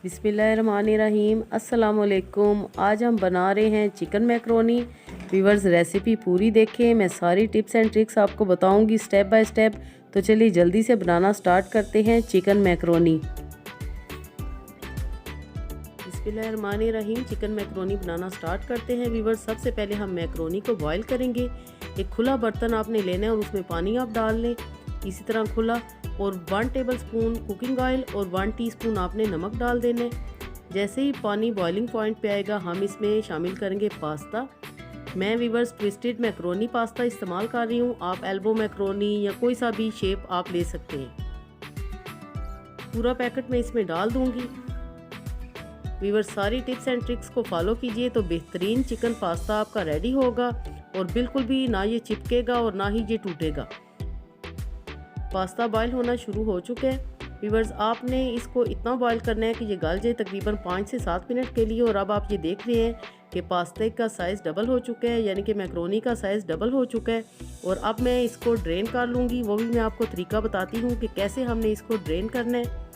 बिस्मिल्लाहिर्रहमानिर्रहीम। अस्सलामुअलैकुम। आज हम बना रहे हैं चिकन मैकरोनी। व्यूअर्स, रेसिपी पूरी देखें, मैं सारी टिप्स एंड ट्रिक्स आपको बताऊंगी स्टेप बाय स्टेप। तो चलिए जल्दी से बनाना स्टार्ट करते हैं चिकन मैकरोनी। बिस्मिल्लाहिर्रहमानिर्रहीम। चिकन मैकरोनी बनाना स्टार्ट करते हैं। व्यूअर्स, सबसे पहले हम मैकरोनी को बॉईल करेंगे। एक खुला बर्तन आपने लेना है और उसमें पानी आप डाल लें, इसी तरह खुला, और 1 टेबलस्पून कुकिंग ऑयल और 1 टीस्पून आपने नमक डाल देना है। जैसे ही पानी बॉइलिंग पॉइंट पे आएगा हम इसमें शामिल करेंगे पास्ता। मैं व्यूअर्स ट्विस्टेड मैकरोनी पास्ता इस्तेमाल कर रही हूँ। आप एल्बो मैकरोनी या कोई सा भी शेप आप ले सकते हैं। पूरा पैकेट मैं इसमें डाल दूंगी। व्यूअर्स, सारी टिप्स एंड ट्रिक्स को फॉलो कीजिए तो बेहतरीन चिकन पास्ता आपका रेडी होगा और बिल्कुल भी ना ये चिपकेगा और ना ही ये टूटेगा। पास्ता बॉईल होना शुरू हो चुका है। व्यूअर्स, आपने इसको इतना बॉईल करना है कि ये गल जाए, तकरीबन 5 से 7 मिनट के लिए। और अब आप ये देख रहे हैं कि पास्ते का साइज़ डबल हो चुका है, यानी कि मैकरोनी का साइज़ डबल हो चुका है। और अब मैं इसको ड्रेन कर लूँगी। वो भी मैं आपको तरीका बताती हूँ कि कैसे हमने इसको ड्रेन करना है।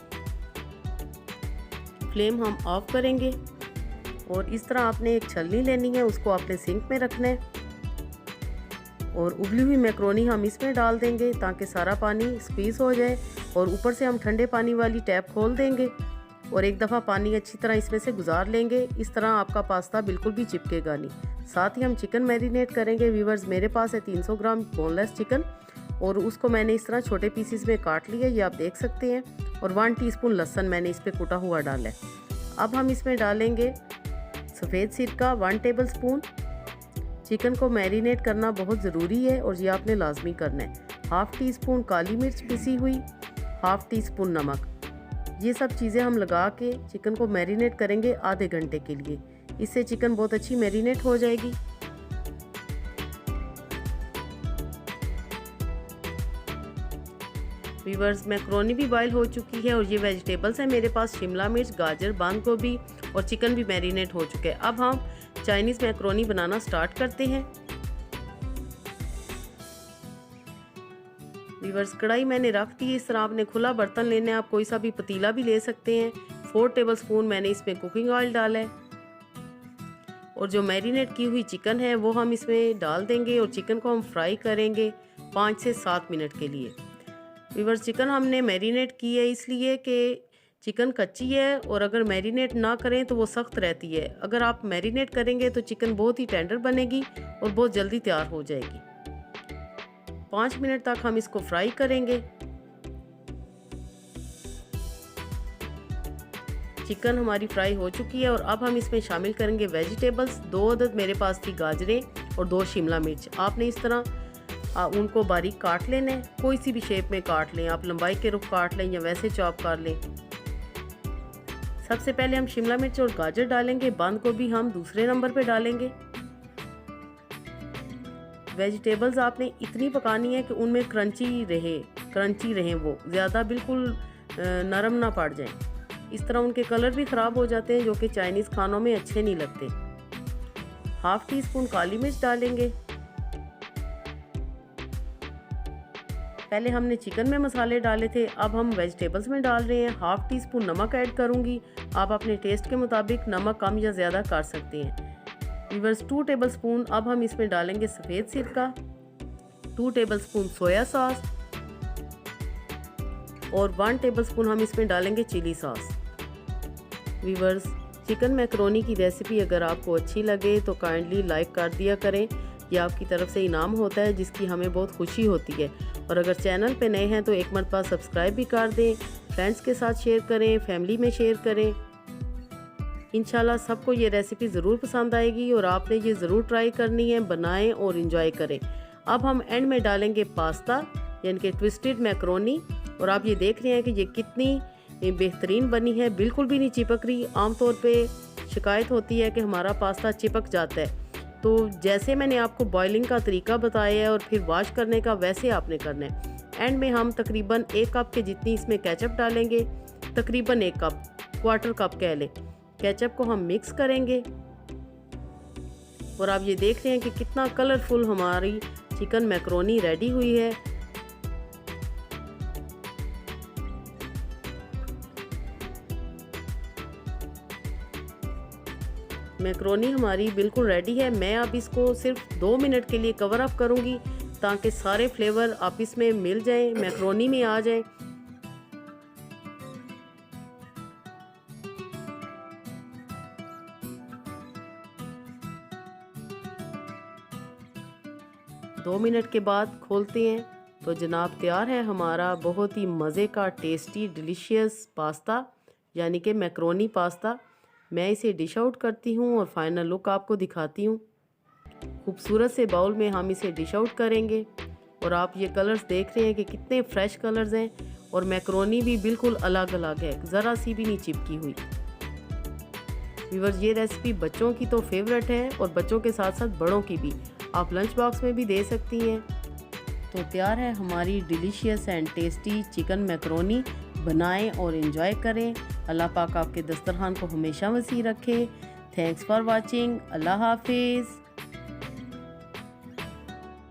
फ्लेम हम ऑफ करेंगे और इस तरह आपने एक छलनी लेनी है, उसको आपने सिंक में रखना है और उबली हुई मैकरोनी हम इसमें डाल देंगे ताकि सारा पानी स्क्वीज़ हो जाए। और ऊपर से हम ठंडे पानी वाली टैप खोल देंगे और एक दफ़ा पानी अच्छी तरह इसमें से गुजार लेंगे। इस तरह आपका पास्ता बिल्कुल भी चिपकेगा नहीं। साथ ही हम चिकन मैरिनेट करेंगे। व्यूअर्स, मेरे पास है 300 ग्राम बोनलेस चिकन और उसको मैंने इस तरह छोटे पीसीस में काट लिया, ये आप देख सकते हैं। और 1 टीस्पून लहसुन मैंने इस पर कुटा हुआ डाला है। अब हम इसमें डालेंगे सफ़ेद सिरका 1 टेबलस्पून। चिकन को मैरिनेट करना बहुत ज़रूरी है और ये आपने लाजमी करना है। 1/2 टीस्पून काली मिर्च पिसी हुई, 1/2 टीस्पून नमक। ये सब चीज़ें हम लगा के चिकन को मैरिनेट करेंगे आधे घंटे के लिए। इससे चिकन बहुत अच्छी मैरिनेट हो जाएगी। व्यूअर्स, मैकरोनी भी बॉईल हो चुकी है और ये वेजिटेबल्स हैं मेरे पास, शिमला मिर्च, गाजर, बंद गोभी और चिकन भी मैरिनेट हो चुके हैं। अब हम चाइनीज़ मैकरोनी बनाना स्टार्ट करते हैं। व्यूअर्स, कढ़ाई मैंने रख दी। इस तरह आपने खुला बर्तन लेना है, आप कोई सा भी पतीला भी ले सकते हैं। 4 टेबलस्पून मैंने इसमें कुकिंग ऑयल डाला है और जो मैरिनेट की हुई चिकन है वो हम इसमें डाल देंगे और चिकन को हम फ्राई करेंगे 5 से 7 मिनट के लिए। व्यूअर्स, चिकन हमने मैरिनेट की है इसलिए कि चिकन कच्ची है और अगर मैरिनेट ना करें तो वो सख्त रहती है। अगर आप मैरिनेट करेंगे तो चिकन बहुत ही टेंडर बनेगी और बहुत जल्दी तैयार हो जाएगी। 5 मिनट तक हम इसको फ्राई करेंगे। चिकन हमारी फ्राई हो चुकी है और अब हम इसमें शामिल करेंगे वेजिटेबल्स। 2 अदद मेरे पास थी गाजरें और 2 शिमला मिर्च। आपने इस तरह उनको बारीक काट लेना है, कोई सी भी शेप में काट लें, आप लंबाई के रुख काट लें या वैसे चॉप कर लें। सबसे पहले हम शिमला मिर्च और गाजर डालेंगे, बंद गोभी हम दूसरे नंबर पे डालेंगे। वेजिटेबल्स आपने इतनी पकानी है कि उनमें क्रंची रहे, वो ज़्यादा बिल्कुल नरम ना पड़ जाए। इस तरह उनके कलर भी ख़राब हो जाते हैं जो कि चाइनीज़ खानों में अच्छे नहीं लगते। 1/2 टीस्पून काली मिर्च डालेंगे। पहले हमने चिकन में मसाले डाले थे, अब हम वेजिटेबल्स में डाल रहे हैं। 1/2 टीस्पून नमक ऐड करूंगी। आप अपने टेस्ट के मुताबिक नमक कम या ज़्यादा कर सकते हैं। व्यूअर्स, 2 टेबलस्पून अब हम इसमें डालेंगे सफ़ेद सिरका, 2 टेबलस्पून सोया सॉस और 1 टेबलस्पून हम इसमें डालेंगे chilli sauce. Viewers, chicken macaroni की रेसिपी अगर आपको अच्छी लगे तो काइंडली लाइक कर दिया करें। यह आपकी तरफ से इनाम होता है जिसकी हमें बहुत खुशी होती है। और अगर चैनल पे नए हैं तो एक मरतबा सब्सक्राइब भी कर दें, फ्रेंड्स के साथ शेयर करें, फैमिली में शेयर करें। इंशाल्लाह सबको ये रेसिपी ज़रूर पसंद आएगी और आपने ये ज़रूर ट्राई करनी है। बनाएं और इंजॉय करें। अब हम एंड में डालेंगे पास्ता, यानी कि ट्विस्टेड मैकरोनी। और आप ये देख रहे हैं कि ये कितनी बेहतरीन बनी है, बिल्कुल भी नहीं चिपक रही। आमतौर पे शिकायत होती है कि हमारा पास्ता चिपक जाता है। तो जैसे मैंने आपको बॉइलिंग का तरीका बताया है और फिर वॉश करने का, वैसे आपने करना है। एंड में हम तकरीबन 1 कप के जितनी इसमें केचप डालेंगे, तकरीबन 1 कप, 1/4 कप कह लें। केचप को हम मिक्स करेंगे और आप ये देख रहे हैं कि कितना कलरफुल हमारी चिकन मैकरोनी रेडी हुई है। मैक्रोनी हमारी बिल्कुल रेडी है। मैं अब इसको सिर्फ 2 मिनट के लिए कवर अप करूँगी ताकि सारे फ्लेवर आप इसमें मिल जाएं, मैक्रोनी में आ जाएं। दो मिनट के बाद खोलते हैं तो जनाब तैयार है हमारा बहुत ही मज़े का टेस्टी डिलीशियस पास्ता, यानी कि मैक्रोनी पास्ता। मैं इसे डिश आउट करती हूँ और फाइनल लुक आपको दिखाती हूँ। खूबसूरत से बाउल में हम इसे डिश आउट करेंगे और आप ये कलर्स देख रहे हैं कि कितने फ्रेश कलर्स हैं और मैक्रोनी भी बिल्कुल अलग अलग है, ज़रा सी भी नहीं चिपकी हुई। व्यूअर्स, ये रेसिपी बच्चों की तो फेवरेट है और बच्चों के साथ साथ बड़ों की भी, आप लंच बॉक्स में भी दे सकती हैं। तो तैयार है हमारी delicious and tasty chicken macaroni. बनाएं और एंजॉय करें। अल्लाह पाक आपके दस्तरखान को हमेशा वसी रखे। Thanks for watching. अल्लाह हाफिज़।